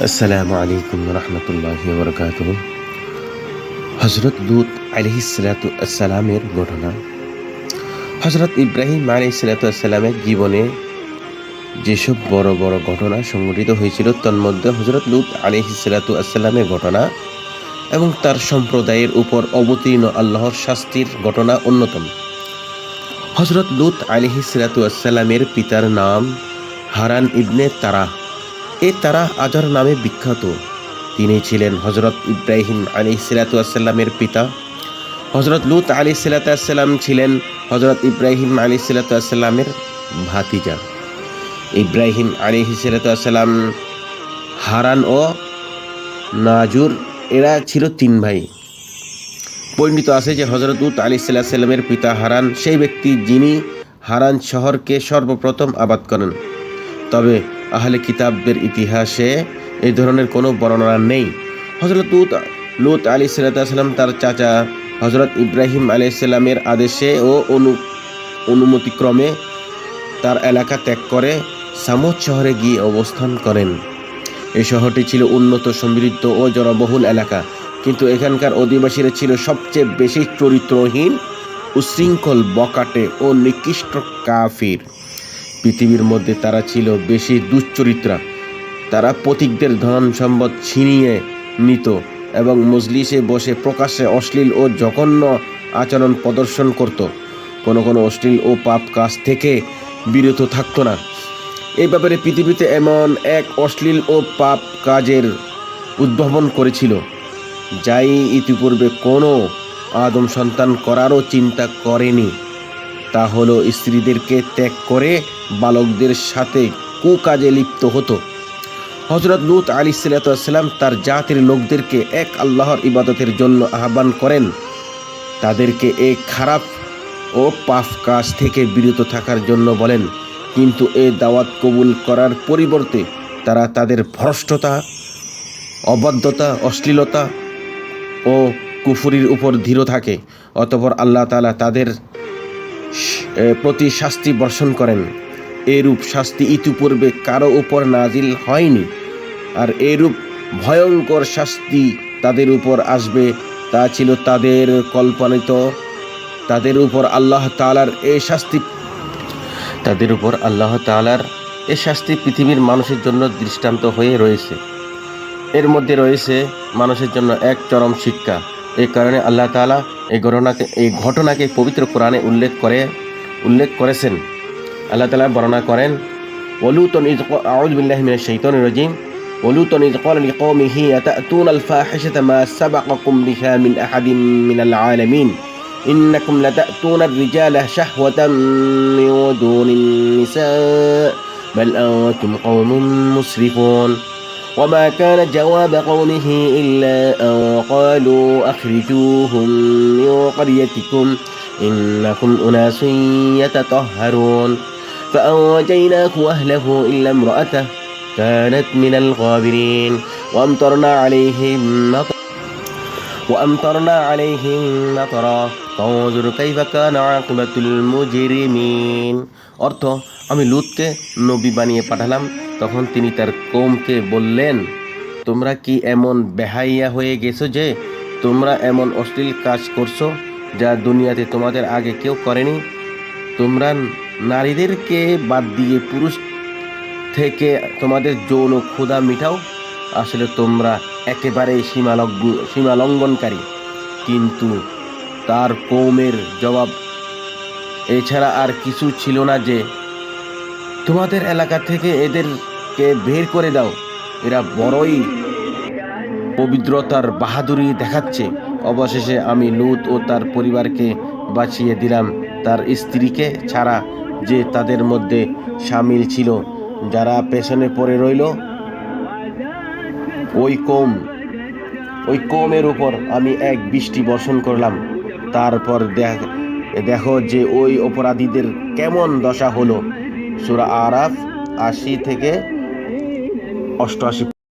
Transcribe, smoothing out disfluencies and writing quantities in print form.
আসসালামু আলাইকুম রহমতুল্লাহি বরকাতুহ। হজরত লূত আলাইহিসসালামের ঘটনা। হজরত ইব্রাহিম আলাইহিসসালামের জীবনে যেসব বড় বড় ঘটনা সংঘটিত হয়েছিল তন্মধ্যে হজরত লূত আলাইহিসসালামের ঘটনা এবং তার সম্প্রদায়ের উপর অবতীর্ণ আল্লাহর শাস্তির ঘটনা অন্যতম। হজরত লূত আলাইহিসসালামের পিতার নাম হারান ইবনে তারাহ। এই তারাহ আজার নামে বিখ্যাত। তিনি ছিলেন হজরত ইব্রাহিম আলাইহিসসালামের পিতা। হজরত লূত আলাইহিসসালাম ছিলেন হজরত ইব্রাহিম আলাইহিসসালামের ভাতিজা। ইব্রাহিম আলাইহিসসালাম, হারান ও নাজুর এরা ছিল তিন ভাই। পণ্ডিত আছে যে হজরত লূত আলাইহিসসালামের পিতা হারান সেই ব্যক্তি যিনি হারান শহরকে সর্বপ্রথম আবাদ করেন। তবে আহলে কিতাবদের ইতিহাসে এই ধরনের কোনো বর্ণনা নেই। হজরত লূত আলাইহিসসালাম তার চাচা হজরত ইব্রাহিম আলাইহিসসালামের আদেশে ও অনুমতিক্রমে তার এলাকা ত্যাগ করে সামুদ শহরে গিয়ে অবস্থান করেন। এই শহরটি ছিল উন্নত, সমৃদ্ধ ও জনবহুল এলাকা, কিন্তু এখানকার অধিবাসীরা ছিল সবচেয়ে বেশি চরিত্রহীন, উশৃঙ্খল, বকাটে ও নিকৃষ্ট কাফির। পৃথিবীর মধ্যে তারা ছিল বেশি দুশ্চরিত্রা। তারা পথিকদের ধন সম্পদ ছিনিয়ে নিত এবং মজলিসে বসে প্রকাশ্যে অশ্লীল ও জঘন্য আচরণ প্রদর্শন করত। কোনো অশ্লীল ও পাপ কাজ থেকে বিরত থাকত না। এই ব্যাপারে পৃথিবীতে এমন এক অশ্লীল ও পাপ কাজের উদ্ভাবন করেছিল যাই ইতিপূর্বে কোনো আদম সন্তান করারও চিন্তা করেনি। তা হলো স্ত্রীদেরকে ত্যাগ করে বালকদের সাথে কুকাজে লিপ্ত হতো। হজরত লূত আলাইহিসসালাম তার জাতির লোকদেরকে এক আল্লাহর ইবাদতের জন্য আহ্বান করেন। তাদেরকে এই খারাপ ও পাপ কাজ থেকে বিরত থাকার জন্য বলেন, কিন্তু এই দাওয়াত কবুল করার পরিবর্তে তারা তাদের ভ্রষ্টতা, অবাধ্যতা, অশ্লীলতা ও কুফরির উপর দৃঢ় থাকে। অতঃপর আল্লাহ তাআলা তাদের প্রতি শাস্তি বর্ষণ করেন। এরূপ শাস্তি ইতিপূর্বে কারো উপর নাজিল হয়নি, আর এরূপ ভয়ঙ্কর শাস্তি তাদের উপর আসবে তা ছিল তাদের কল্পনিত। তাদের উপর আল্লাহ তাআলার এই শাস্তি পৃথিবীর মানুষের জন্য দৃষ্টান্ত হয়ে রয়েছে। এর মধ্যে রয়েছে মানুষের জন্য এক চরম শিক্ষা। এই কারণে আল্লাহ তাআলা এই ঘটনাকে পবিত্র কোরআনে উল্লেখ করেছেন। আল্লাহ তাআলা বর্ণনা করেন, আউযু বিল্লাহি মিনাশ শাইতানির রাজীম। ওয়ালুতান ইয ক্বালা লিকওমিহি আতা'তুনাল ফাহিশাতা মা সাবাকাকুম বিহা মিন আহাদিন মিনাল আলামিন ইন্নাকুম লাতা'তুনার রিজালা শাহওয়াতাম মিন দুনিন নিসা বাল আনতুম কওমুম মুসরিফুন। وما كان جواب قومه إلا أن قالوا أخرجوهم من قريتكم إنكم أناس يتطهرون فأنجيناه وأهله إلا امرأته كانت من الغابرين وأمطرنا عليهم مطرا فانظر كيف كان عاقبة المجرمين। অর্থ, আমি লূতকে নবী বানিয়ে পাঠালাম। তখন তিনি তার কওমকে বললেন, তোমরা কি এমন বেহাইয়া হয়ে গেছো যে তোমরা এমন অশ্লীল কাজ করছো যা দুনিয়াতে তোমাদের আগে কেউ করেনি? তোমরা নারীদেরকে বাদ দিয়ে পুরুষ থেকে তোমাদের যৌন ক্ষুধা মিটাও। আসলে তোমরা একেবারেই সীমালঙ্ঘনকারী। কিন্তু তার কওমের জবাব এছাড়া আর কিছু ছিল না যে, তোমাদের এলাকা থেকে এদেরকে বের করে দাও। এরা বড়ই পবিত্রতার বাহাদুরি দেখাচ্ছে। অবশেষে আমি লূত ও তার পরিবারকে বাঁচিয়ে দিলাম, তার স্ত্রীকে ছাড়া, যে তাদের মধ্যে শামিল ছিল। যারা পেছনে পড়ে রইল ওই কওমের উপর আমি এক বৃষ্টি বর্ষণ করলাম। তারপর দেখো যে ওই অপরাধীদের কেমন দশা হলো। সূরা আরাফ 80 থেকে 88।